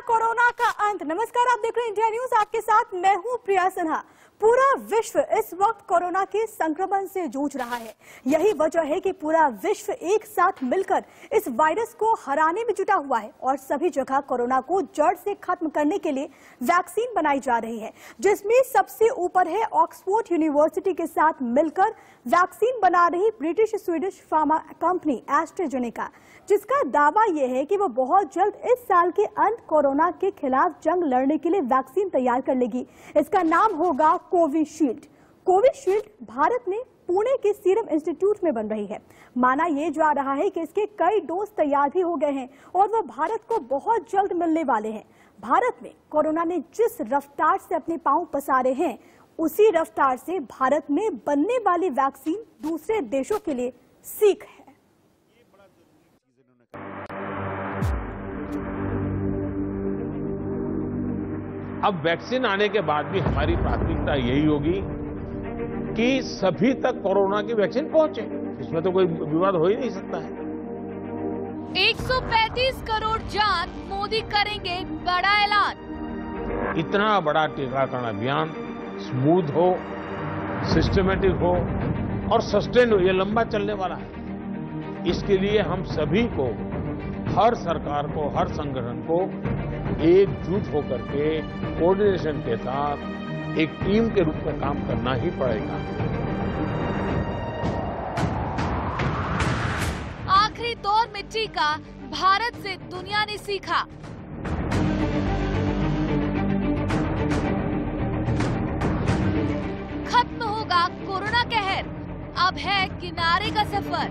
Corona का अंत। नमस्कार, आप देख रहे हैं इंडिया न्यूज। आपके साथ मैं हूं प्रिया सिन्हा। पूरा विश्व इस वक्त कोरोना के संक्रमण से जूझ रहा है। यही वजह है कि पूरा विश्व एक साथ मिलकर इस वायरस को हराने में जुटा हुआ है और सभी जगह कोरोना को जड़ से खत्म करने के लिए वैक्सीन बनाई जा रही है, जिसमें सबसे ऊपर है ऑक्सफोर्ड यूनिवर्सिटी के साथ मिलकर वैक्सीन बना रही British Swedish pharma company AstraZeneca, जिसका दावा यह है कि वो बहुत जल्द इस साल के अंत कोरोना के खिलाफ जंग लड़ने के लिए वैक्सीन तैयार कर लेगी। इसका नाम होगा कोविशील्ड। कोविशील्ड भारत में पुणे के सीरम इंस्टीट्यूट में बन रही है। माना यह जा रहा है कि इसके कई डोज तैयार भी हो गए हैं और वो भारत को बहुत जल्द मिलने वाले हैं। भारत में कोरोना ने जिस रफ्तार से अपने पांव पसारे हैं, उसी रफ्तार से भारत में बनने वाली वैक्सीन दूसरे देशों के लिए सीख है। अब वैक्सीन आने के बाद भी हमारी प्राथमिकता यही होगी कि सभी तक कोरोना की वैक्सीन पहुंचे। इसमें तो कोई विवाद हो ही नहीं सकता है। 135 करोड़ जान, मोदी करेंगे बड़ा ऐलान। इतना बड़ा टीकाकरण अभियान स्मूथ हो, सिस्टमेटिक हो और सस्टेन हो, ये लंबा चलने वाला है। इसके लिए हम सभी को, हर सरकार को, हर संगठन को एकजुट होकर के कोऑर्डिनेशन के साथ एक टीम के रूप में काम करना ही पड़ेगा। आखिरी दौर में टीका, भारत से दुनिया ने सीखा। खत्म होगा कोरोना कहर, अब है किनारे का सफर।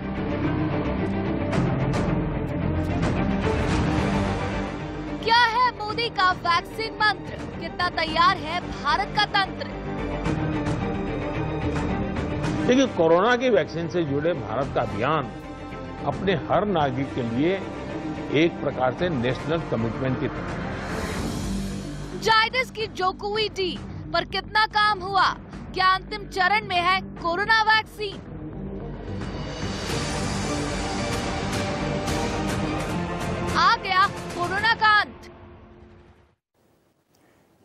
क्या है मोदी का वैक्सीन मंत्र? कितना तैयार है भारत का तंत्र? देखिए, कोरोना की वैक्सीन से जुड़े भारत का अभियान अपने हर नागरिक के लिए एक प्रकार से नेशनल कमिटमेंट की तरह है। जायडस की जोकोविच डी पर कितना काम हुआ? क्या अंतिम चरण में है कोरोना वैक्सीन? आ गया कोरोना का अंत।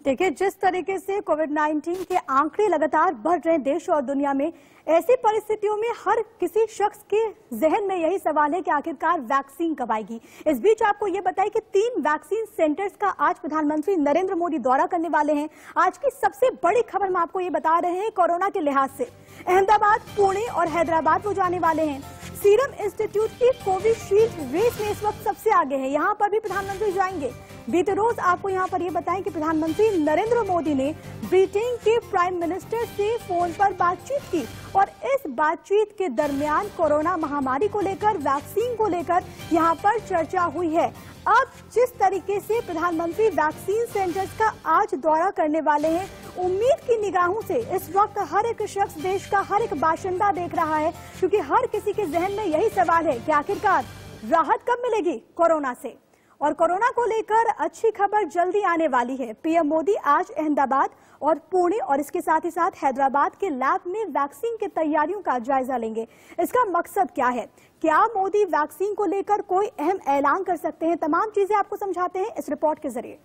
देखिए, जिस तरीके से कोविड-19 के आंकड़े लगातार बढ़ रहे हैं देश और दुनिया में, ऐसी परिस्थितियों में हर किसी शख्स के जहन में यही सवाल है कि आखिरकार वैक्सीन कब आएगी। इस बीच आपको ये बताएं कि 3 वैक्सीन सेंटर्स का आज प्रधानमंत्री नरेंद्र मोदी दौरा करने वाले हैं। आज की सबसे बड़ी खबर हम आपको ये बता रहे हैं कोरोना के लिहाज से। अहमदाबाद, पुणे और हैदराबाद वो जाने वाले हैं। सीरम इंस्टीट्यूट की कोविशील्ड रेस में इस वक्त सबसे आगे है, यहाँ पर भी प्रधानमंत्री जाएंगे। बीते रोज आपको यहाँ पर यह बताएं कि प्रधानमंत्री नरेंद्र मोदी ने ब्रिटेन के प्राइम मिनिस्टर से फोन पर बातचीत की और इस बातचीत के दरमियान कोरोना महामारी को लेकर, वैक्सीन को लेकर यहाँ पर चर्चा हुई है। अब जिस तरीके से प्रधानमंत्री वैक्सीन सेंटर्स का आज दौरा करने वाले हैं, उम्मीद की निगाहों से इस वक्त हर एक शख्स, देश का हर एक बाशिंदा देख रहा है, क्योंकि हर किसी के जहन में यही सवाल है कि आखिरकार राहत कब मिलेगी कोरोना से। और कोरोना को लेकर अच्छी खबर जल्दी आने वाली है। पीएम मोदी आज अहमदाबाद और पुणे और इसके साथ ही साथ हैदराबाद के लैब में वैक्सीन की तैयारियों का जायजा लेंगे। इसका मकसद क्या है? क्या मोदी वैक्सीन को लेकर कोई अहम ऐलान कर सकते हैं? तमाम चीजें आपको समझाते हैं इस रिपोर्ट के जरिए।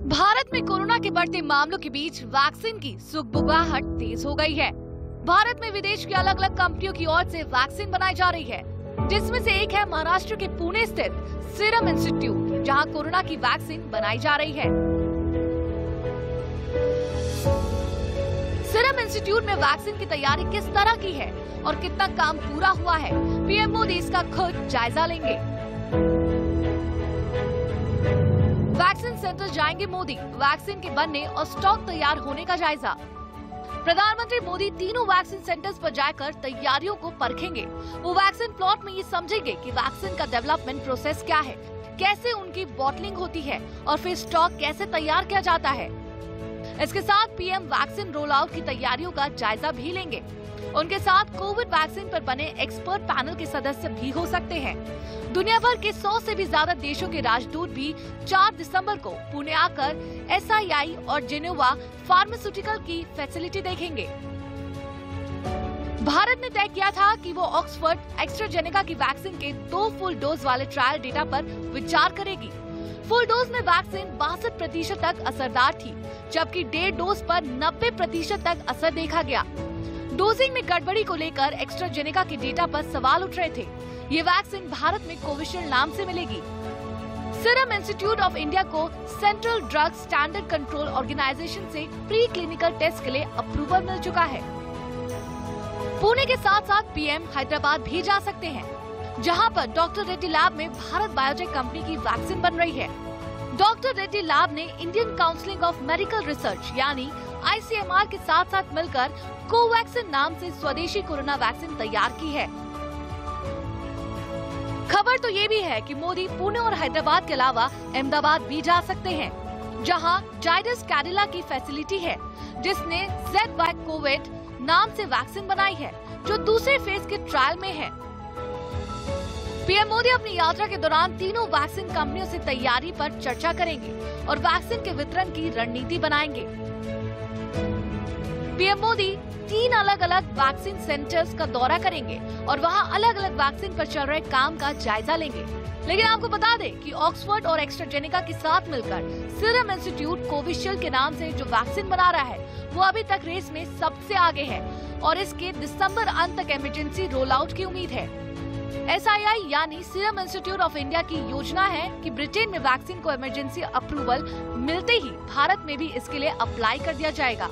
भारत में कोरोना के बढ़ते मामलों के बीच वैक्सीन की सुगबुगाहट तेज हो गई है। भारत में विदेश की अलग अलग कंपनियों की ओर से वैक्सीन बनाई जा रही है, जिसमें से एक है महाराष्ट्र के पुणे स्थित सीरम इंस्टीट्यूट, जहां कोरोना की वैक्सीन बनाई जा रही है। सीरम इंस्टीट्यूट में वैक्सीन की तैयारी किस तरह की है और कितना काम पूरा हुआ है, पीएम मोदी इसका खुद जायजा लेंगे। वैक्सीन सेंटर जाएंगे मोदी, वैक्सीन के बनने और स्टॉक तैयार होने का जायजा। प्रधानमंत्री मोदी तीनों वैक्सीन सेंटर्स पर जाकर तैयारियों को परखेंगे। वो वैक्सीन प्लॉट में ये समझेंगे कि वैक्सीन का डेवलपमेंट प्रोसेस क्या है, कैसे उनकी बॉटलिंग होती है और फिर स्टॉक कैसे तैयार किया जाता है। इसके साथ पीएम वैक्सीन रोल आउट की तैयारियों का जायजा भी लेंगे। उनके साथ कोविड वैक्सीन पर बने एक्सपर्ट पैनल के सदस्य भी हो सकते हैं। दुनिया भर के 100 से भी ज्यादा देशों के राजदूत भी 4 दिसंबर को पुणे आकर SII और जेनेवा फार्मास्यूटिकल की फैसिलिटी देखेंगे। भारत ने तय किया था कि वो ऑक्सफोर्ड एस्ट्राजेनेका की वैक्सीन के 2 फुल डोज वाले ट्रायल डेटा पर विचार करेगी। फुल डोज में वैक्सीन 62% तक असरदार थी, जबकि 1.5 डोज पर 90% तक असर देखा गया। डोजिंग में गड़बड़ी को लेकर एस्ट्राजेनेका के डेटा पर सवाल उठ रहे थे। ये वैक्सीन भारत में कोविशील्ड नाम से मिलेगी। सीरम इंस्टीट्यूट ऑफ इंडिया को central drug standard control organisation से प्री क्लिनिकल टेस्ट के लिए अप्रूवल मिल चुका है। पुणे के साथ साथ पीएम हैदराबाद भी जा सकते हैं, जहां पर डॉक्टर रेड्डी लैब में भारत बायोटेक कंपनी की वैक्सीन बन रही है। डॉक्टर रेड्डी लैब ने Indian council of medical research यानी ICMR के साथ साथ मिलकर कोवैक्सिन नाम से स्वदेशी कोरोना वैक्सीन तैयार की है। खबर तो ये भी है कि मोदी पुणे और हैदराबाद के अलावा अहमदाबाद भी जा सकते हैं, जहां जाइडस कैडिला की फैसिलिटी है, जिसने ZY-COVID नाम से वैक्सीन बनाई है, जो दूसरे फेज के ट्रायल में है। पीएम मोदी अपनी यात्रा के दौरान तीनों वैक्सीन कंपनियों से तैयारी पर चर्चा करेंगे और वैक्सीन के वितरण की रणनीति बनाएंगे। पीएम मोदी 3 अलग अलग वैक्सीन सेंटर्स का दौरा करेंगे और वहां अलग अलग वैक्सीन पर चल रहे काम का जायजा लेंगे। लेकिन आपको बता दें कि ऑक्सफोर्ड और एस्ट्राजेनेका के साथ मिलकर सीरम इंस्टीट्यूट कोविशील्ड के नाम से जो वैक्सीन बना रहा है, वो अभी तक रेस में सबसे आगे है और इसके दिसंबर अंत तक इमरजेंसी रोल आउट की उम्मीद है। SII यानी सीरम इंस्टीट्यूट ऑफ इंडिया की योजना है कि ब्रिटेन में वैक्सीन को इमरजेंसी अप्रूवल मिलते ही भारत में भी इसके लिए अप्लाई कर दिया जाएगा।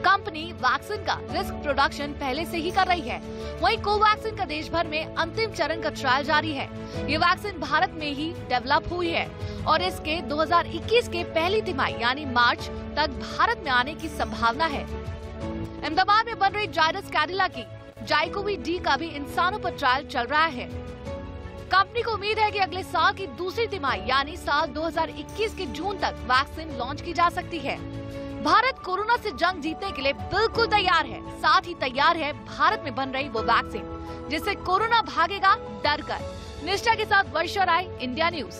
कंपनी वैक्सीन का रिस्क प्रोडक्शन पहले से ही कर रही है। वहीं कोवैक्सिन का देश भर में अंतिम चरण का ट्रायल जारी है। ये वैक्सीन भारत में ही डेवलप हुई है और इसके 2021 के पहली तिमाही यानी मार्च तक भारत में आने की संभावना है। अहमदाबाद में बन रही जाइडस कैडिला की जाइकोवी-डी का भी इंसानों पर ट्रायल चल रहा है। कंपनी को उम्मीद है कि अगले साल की दूसरी तिमाही यानी साल 2021 के जून तक वैक्सीन लॉन्च की जा सकती है। भारत कोरोना से जंग जीतने के लिए बिल्कुल तैयार है, साथ ही तैयार है भारत में बन रही वो वैक्सीन जिससे कोरोना भागेगा डर कर। निष्ठा के साथ वर्षा राय, इंडिया न्यूज।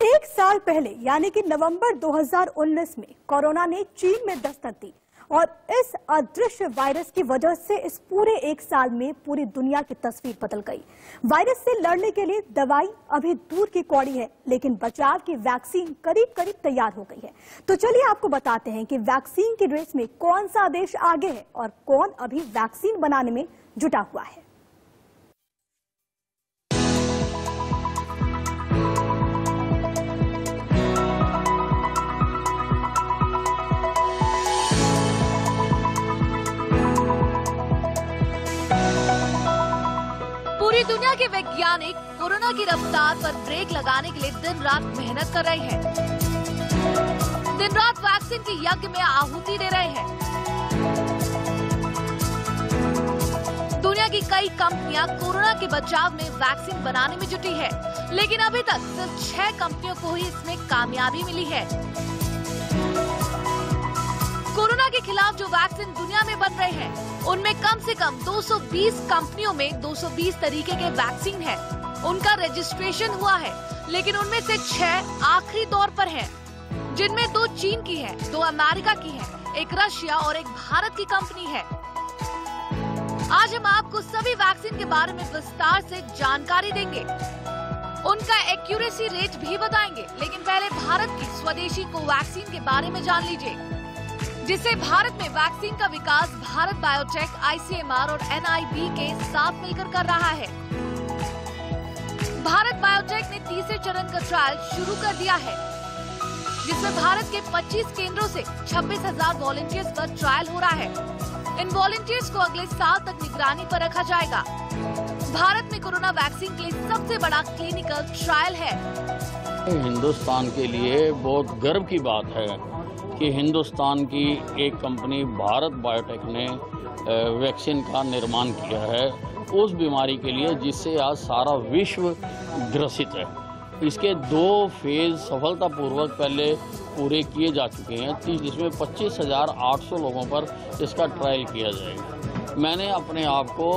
एक साल पहले यानी कि नवंबर 2019 में कोरोना ने चीन में दस्तक दी और इस अदृश्य वायरस की वजह से इस पूरे एक साल में पूरी दुनिया की तस्वीर बदल गई। वायरस से लड़ने के लिए दवाई अभी दूर की कौड़ी है, लेकिन बचाव की वैक्सीन करीब करीब तैयार हो गई है। तो चलिए आपको बताते हैं कि वैक्सीन की रेस में कौन सा देश आगे है और कौन अभी वैक्सीन बनाने में जुटा हुआ है। पूरी दुनिया के वैज्ञानिक कोरोना की रफ्तार पर ब्रेक लगाने के लिए दिन रात मेहनत कर रहे हैं। दिन रात वैक्सीन के यज्ञ में आहुति दे रहे हैं। दुनिया की कई कंपनियां कोरोना के बचाव में वैक्सीन बनाने में जुटी है, लेकिन अभी तक सिर्फ 6 कंपनियों को ही इसमें कामयाबी मिली है। कोरोना के खिलाफ जो वैक्सीन दुनिया में बन रहे हैं, उनमें कम से कम 220 कंपनियों में 220 तरीके के वैक्सीन है। उनका रजिस्ट्रेशन हुआ है, लेकिन उनमें से 6 आखिरी दौर पर हैं, जिनमें 2 चीन की है, 2 अमेरिका की है, एक रशिया और एक भारत की कंपनी है। आज हम आपको सभी वैक्सीन के बारे में विस्तार से जानकारी देंगे, उनका एक्यूरेसी रेट भी बताएंगे। लेकिन पहले भारत की स्वदेशी कोवैक्सीन के बारे में जान लीजिए, जिससे भारत में वैक्सीन का विकास भारत बायोटेक, ICMR और NIB के साथ मिलकर कर रहा है। भारत बायोटेक ने तीसरे चरण का ट्रायल शुरू कर दिया है, जिसमें भारत के 25 केंद्रों से 26,000 वॉलंटियर्स पर ट्रायल हो रहा है। इन वॉलंटियर्स को अगले साल तक निगरानी पर रखा जाएगा। भारत में कोरोना वैक्सीन के लिए सबसे बड़ा क्लिनिकल ट्रायल है। हिंदुस्तान के लिए बहुत गर्व की बात है कि हिंदुस्तान की एक कंपनी भारत बायोटेक ने वैक्सीन का निर्माण किया है उस बीमारी के लिए जिससे आज सारा विश्व ग्रसित है। इसके 2 फेज सफलतापूर्वक पहले पूरे किए जा चुके हैं, जिसमें 25,800 लोगों पर इसका ट्रायल किया जाएगा। मैंने अपने आप को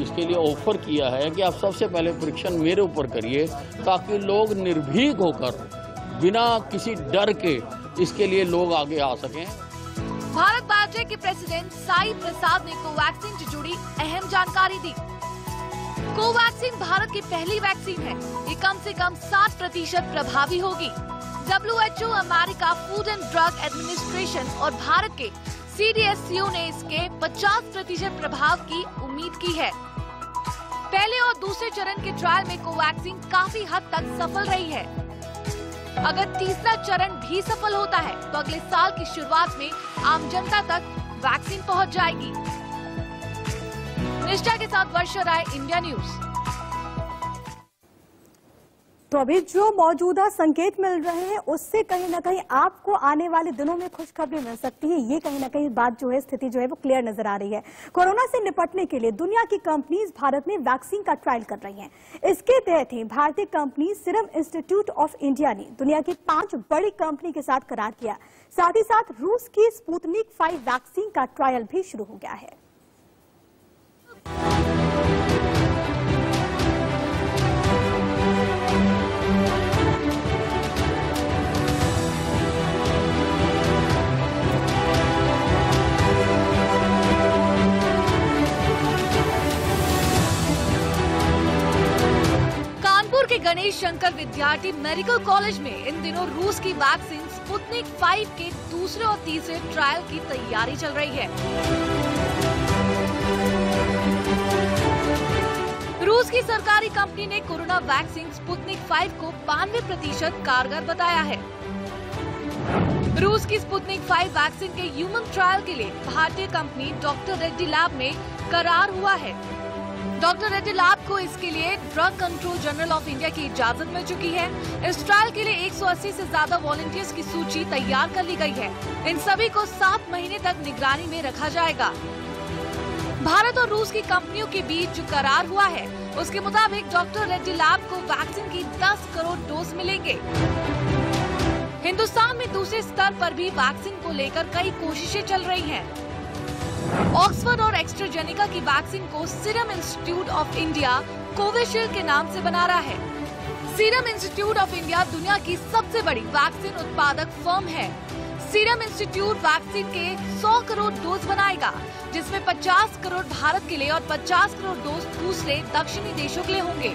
इसके लिए ऑफर किया है कि आप सबसे पहले परीक्षण मेरे ऊपर करिए, ताकि लोग निर्भीक होकर बिना किसी डर के इसके लिए लोग आगे आ सकें। भारत बायोटेक के प्रेसिडेंट साई प्रसाद ने कोवैक्सीन से जुड़ी अहम जानकारी दी। कोवैक्सीन भारत की पहली वैक्सीन है। ये कम से कम 60% प्रभावी होगी। WHO, America food and drug administration और भारत के CDSCO ने इसके 50% प्रभाव की उम्मीद की है। पहले और दूसरे चरण के ट्रायल में कोवैक्सीन काफी हद तक सफल रही है। अगर तीसरा चरण भी सफल होता है तो अगले साल की शुरुआत में आम जनता तक वैक्सीन पहुंच जाएगी। निष्ठा के साथ वर्षा राय, इंडिया न्यूज। तो अभी जो मौजूदा संकेत मिल रहे हैं उससे कहीं ना कहीं आपको आने वाले दिनों में खुशखबरी मिल सकती है। ये कहीं ना कहीं बात जो है, स्थिति जो है वो क्लियर नजर आ रही है। कोरोना से निपटने के लिए दुनिया की कंपनीज भारत में वैक्सीन का ट्रायल कर रही हैं। इसके तहत ही भारतीय company serum Institute of India ने दुनिया की 5 बड़ी कंपनी के साथ करार किया। साथ ही साथ रूस की स्पुतनिक 5 वैक्सीन का ट्रायल भी शुरू हो गया है। के गणेश शंकर विद्यार्थी मेडिकल कॉलेज में इन दिनों रूस की वैक्सीन स्पुतनिक 5 के दूसरे और तीसरे ट्रायल की तैयारी चल रही है। रूस की सरकारी कंपनी ने कोरोना वैक्सीन स्पुतनिक 5 को 92% कारगर बताया है। रूस की स्पुतनिक 5 वैक्सीन के ह्यूमन ट्रायल के लिए भारतीय कंपनी डॉक्टर रेड्डी लैब में करार हुआ है। डॉक्टर रेड्डी लैब को इसके लिए drug control general of India की इजाजत मिल चुकी है। इस ट्रायल के लिए 180 से ज्यादा वॉलंटियर्स की सूची तैयार कर ली गई है। इन सभी को 7 महीने तक निगरानी में रखा जाएगा। भारत और रूस की कंपनियों के बीच जो करार हुआ है उसके मुताबिक डॉक्टर रेड्डी लैब को वैक्सीन की 10 करोड़ डोज मिलेंगे। हिंदुस्तान में दूसरे स्तर पर भी वैक्सीन को लेकर कई कोशिशें चल रही हैं। ऑक्सफोर्ड और एस्ट्राजेनेका की वैक्सीन को serum Institute of India Covishield के नाम से बना रहा है। सीरम इंस्टीट्यूट ऑफ इंडिया दुनिया की सबसे बड़ी वैक्सीन उत्पादक फर्म है। सीरम इंस्टीट्यूट वैक्सीन के 100 करोड़ डोज बनाएगा, जिसमें 50 करोड़ भारत के लिए और 50 करोड़ डोज दूसरे दक्षिणी देशों के लिए होंगे।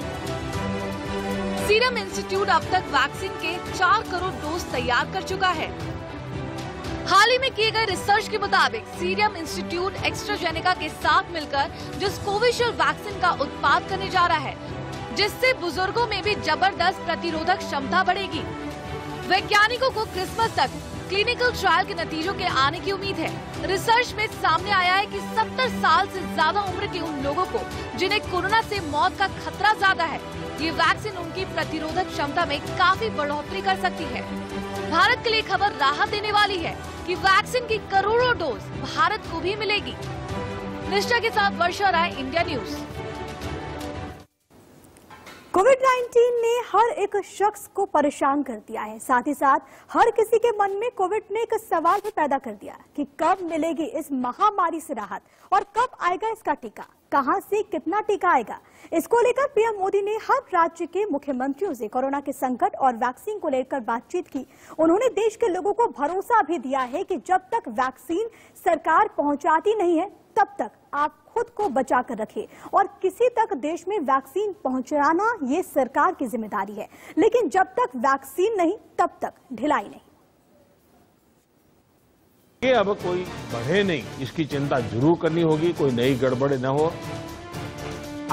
सीरम इंस्टीट्यूट अब तक वैक्सीन के 4 करोड़ डोज तैयार कर चुका है। हाल ही में किए गए रिसर्च के मुताबिक सीरम इंस्टीट्यूट एस्ट्राजेनेका के साथ मिलकर जिस कोविशील्ड वैक्सीन का उत्पाद करने जा रहा है, जिससे बुजुर्गों में भी जबरदस्त प्रतिरोधक क्षमता बढ़ेगी। वैज्ञानिकों को क्रिसमस तक क्लिनिकल ट्रायल के नतीजों के आने की उम्मीद है। रिसर्च में सामने आया है कि 70 साल से ज्यादा उम्र के उन लोगों को जिन्हें कोरोना से मौत का खतरा ज्यादा है, ये वैक्सीन उनकी प्रतिरोधक क्षमता में काफी बढ़ोतरी कर सकती है। भारत के लिए खबर राहत देने वाली है कि वैक्सीन की करोड़ों डोज भारत को भी मिलेगी। निष्ठा के साथ वर्षा राय, इंडिया न्यूज। कोविड-19 ने हर एक शख्स को परेशान कर दिया है। साथ ही साथ हर किसी के मन में कोविड ने एक सवाल भी पैदा कर दिया कि कब मिलेगी इस महामारी से राहत और कब आएगा इसका टीका, कहां से कितना टीका आएगा। इसको लेकर पीएम मोदी ने हर राज्य के मुख्यमंत्रियों से कोरोना के संकट और वैक्सीन को लेकर बातचीत की। उन्होंने देश के लोगों को भरोसा भी दिया है कि जब तक वैक्सीन सरकार पहुंचाती नहीं है तब तक आप खुद को बचा कर रखें और किसी तक देश में वैक्सीन पहुंचाना ये सरकार की जिम्मेदारी है, लेकिन जब तक वैक्सीन नहीं तब तक ढिलाई नहीं। ये अब कोई बढ़े नहीं, इसकी चिंता जरूर करनी होगी, कोई नई गड़बड़ न हो।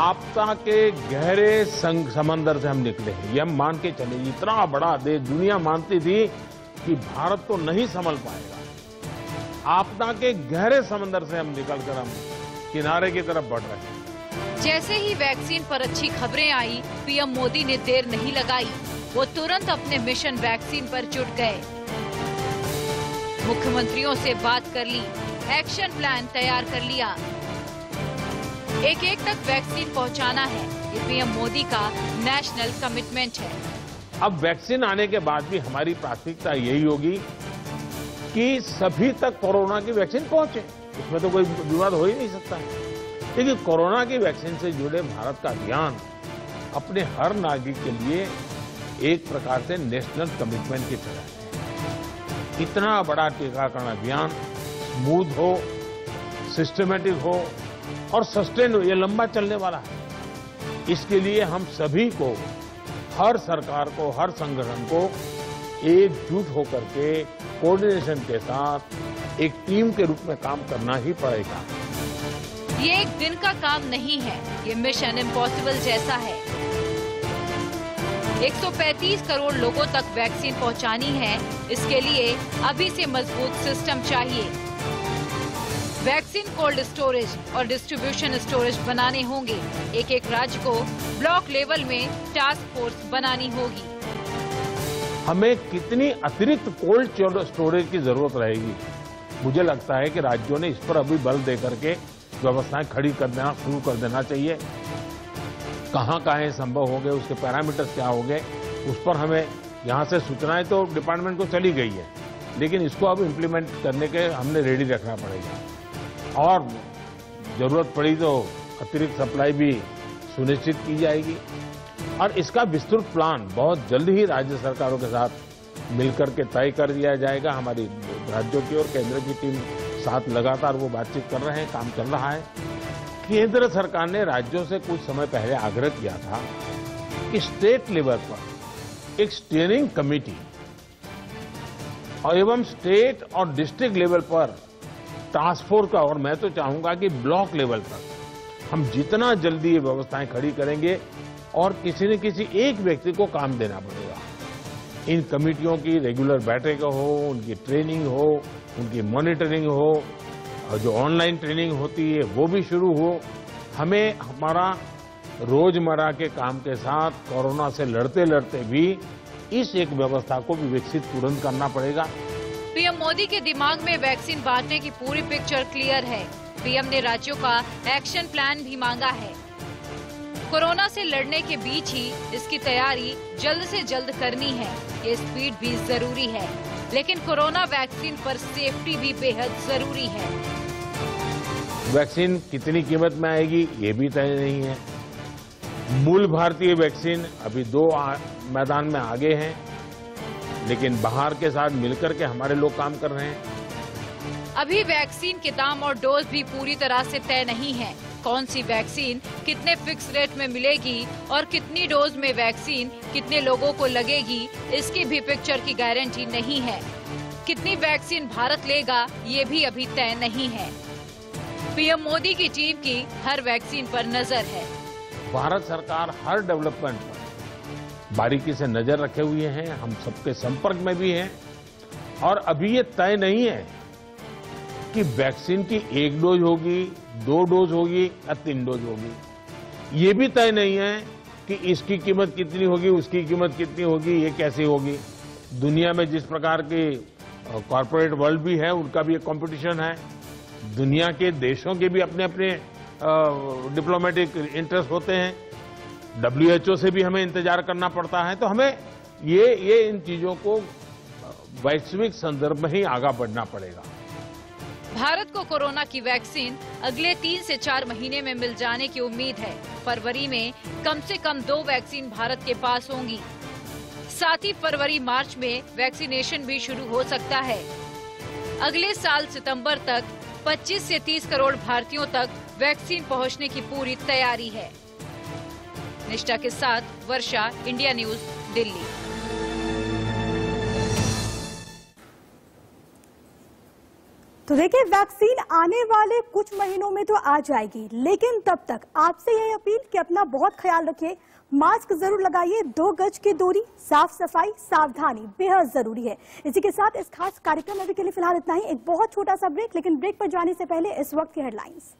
आपदा के गहरे समंदर से हम निकले हैं, ये हम मान के चले। इतना बड़ा देश, दुनिया मानती थी कि भारत तो नहीं संभल पाएगा। आपदा के गहरे समंदर से हम निकलकर हम किनारे की तरफ बढ़ रहे हैं। जैसे ही वैक्सीन पर अच्छी खबरें आई, पीएम मोदी ने देर नहीं लगाई, वो तुरंत अपने मिशन वैक्सीन पर जुट गए। मुख्यमंत्रियों से बात कर ली, एक्शन प्लान तैयार कर लिया। एक एक तक वैक्सीन पहुंचाना है, ये पीएम मोदी का नेशनल कमिटमेंट है। अब वैक्सीन आने के बाद भी हमारी प्राथमिकता यही होगी कि सभी तक कोरोना की वैक्सीन पहुंचे, इसमें तो कोई विवाद हो ही नहीं सकता। लेकिन कोरोना की वैक्सीन से जुड़े भारत का अभियान अपने हर नागरिक के लिए एक प्रकार से नेशनल कमिटमेंट की तरह है। इतना बड़ा टीकाकरण अभियान स्मूथ हो, सिस्टमेटिक हो और सस्टेन हो, ये लंबा चलने वाला है। इसके लिए हम सभी को, हर सरकार को, हर संगठन को एकजुट होकर के कोऑर्डिनेशन के साथ एक टीम के रूप में काम करना ही पड़ेगा। ये एक दिन का काम नहीं है, ये मिशन इम्पॉसिबल जैसा है। 135 करोड़ लोगों तक वैक्सीन पहुंचानी है, इसके लिए अभी से मजबूत सिस्टम चाहिए। वैक्सीन कोल्ड स्टोरेज और डिस्ट्रीब्यूशन स्टोरेज बनाने होंगे। एक एक राज्य को ब्लॉक लेवल में टास्क फोर्स बनानी होगी। हमें कितनी अतिरिक्त कोल्ड स्टोरेज की जरूरत रहेगी? मुझे लगता है कि राज्यों ने इस पर अभी बल दे करके व्यवस्थाएं खड़ी कर देना शुरू कर देना चाहिए। कहाँ कहाँ संभव हो गए, उसके पैरामीटर्स क्या हो गए, उस पर हमें यहाँ से सूचनाएं तो डिपार्टमेंट को चली गई है, लेकिन इसको अब इम्प्लीमेंट करने के हमने रेडी रखना पड़ेगा। और जरूरत पड़ी तो अतिरिक्त सप्लाई भी सुनिश्चित की जाएगी और इसका विस्तृत प्लान बहुत जल्द ही राज्य सरकारों के साथ मिलकर के तय कर दिया जाएगा। हमारी राज्यों की और केंद्र की टीम साथ लगातार वो बातचीत कर रहे हैं, काम चल रहा है। केंद्र सरकार ने राज्यों से कुछ समय पहले आग्रह किया था कि स्टेट लेवल पर एक स्टीयरिंग कमेटी और एवं स्टेट और डिस्ट्रिक्ट लेवल पर टास्क फोर्स का, और मैं तो चाहूंगा कि ब्लॉक लेवल पर हम जितना जल्दी ये व्यवस्थाएं खड़ी करेंगे और किसी न किसी एक व्यक्ति को काम देना पड़ेगा। इन कमेटियों की रेगुलर बैठक हो, उनकी ट्रेनिंग हो, उनकी मॉनिटरिंग हो और जो ऑनलाइन ट्रेनिंग होती है वो भी शुरू हो। हमें हमारा रोजमर्रा के काम के साथ कोरोना से लड़ते लड़ते भी इस एक व्यवस्था को भी विकसित तुरंत करना पड़ेगा। पीएम मोदी के दिमाग में वैक्सीन बांटने की पूरी पिक्चर क्लियर है। पीएम ने राज्यों का एक्शन प्लान भी मांगा है। कोरोना से लड़ने के बीच ही इसकी तैयारी जल्द से जल्द करनी है। ये स्पीड भी जरूरी है, लेकिन कोरोना वैक्सीन पर सेफ्टी भी बेहद जरूरी है। वैक्सीन कितनी कीमत में आएगी ये भी तय नहीं है। मूल भारतीय वैक्सीन अभी 2 मैदान में आगे हैं, लेकिन बाहर के साथ मिलकर के हमारे लोग काम कर रहे हैं। अभी वैक्सीन के दाम और डोज भी पूरी तरह से तय नहीं है। कौन सी वैक्सीन कितने फिक्स रेट में मिलेगी और कितनी डोज में वैक्सीन कितने लोगों को लगेगी, इसकी भी पिक्चर की गारंटी नहीं है। कितनी वैक्सीन भारत लेगा ये भी अभी तय नहीं है। पीएम मोदी की टीम की हर वैक्सीन पर नजर है। भारत सरकार हर डेवलपमेंट पर बारीकी से नजर रखे हुए हैं, हम सबके संपर्क में भी हैं और अभी ये तय नहीं है कि वैक्सीन की 1 डोज होगी, 2 डोज होगी या 3 डोज होगी। ये भी तय नहीं है कि इसकी कीमत कितनी होगी, उसकी कीमत कितनी होगी, ये कैसे होगी। दुनिया में जिस प्रकार की कॉर्पोरेट वर्ल्ड भी है, उनका भी एक कंपटीशन है। दुनिया के देशों के भी अपने अपने डिप्लोमेटिक इंटरेस्ट होते हैं। WHO से भी हमें इंतजार करना पड़ता है। तो हमें ये इन चीजों को वैश्विक संदर्भ में ही आगे बढ़ना पड़ेगा। भारत को कोरोना की वैक्सीन अगले 3 से 4 महीने में मिल जाने की उम्मीद है। फरवरी में कम से कम 2 वैक्सीन भारत के पास होंगी। साथ ही फरवरी मार्च में वैक्सीनेशन भी शुरू हो सकता है। अगले साल सितंबर तक 25 से 30 करोड़ भारतीयों तक वैक्सीन पहुंचने की पूरी तैयारी है। निष्ठा के साथ वर्षा, इंडिया न्यूज, दिल्ली। तो देखिए, वैक्सीन आने वाले कुछ महीनों में तो आ जाएगी, लेकिन तब तक आपसे यह अपील कि अपना बहुत ख्याल रखिए, मास्क जरूर लगाइए, 2 गज की दूरी, साफ सफाई, सावधानी बेहद जरूरी है। इसी के साथ इस खास कार्यक्रम में अभी के लिए फिलहाल इतना ही। एक बहुत छोटा सा ब्रेक, लेकिन ब्रेक पर जाने से पहले इस वक्त की हेडलाइंस।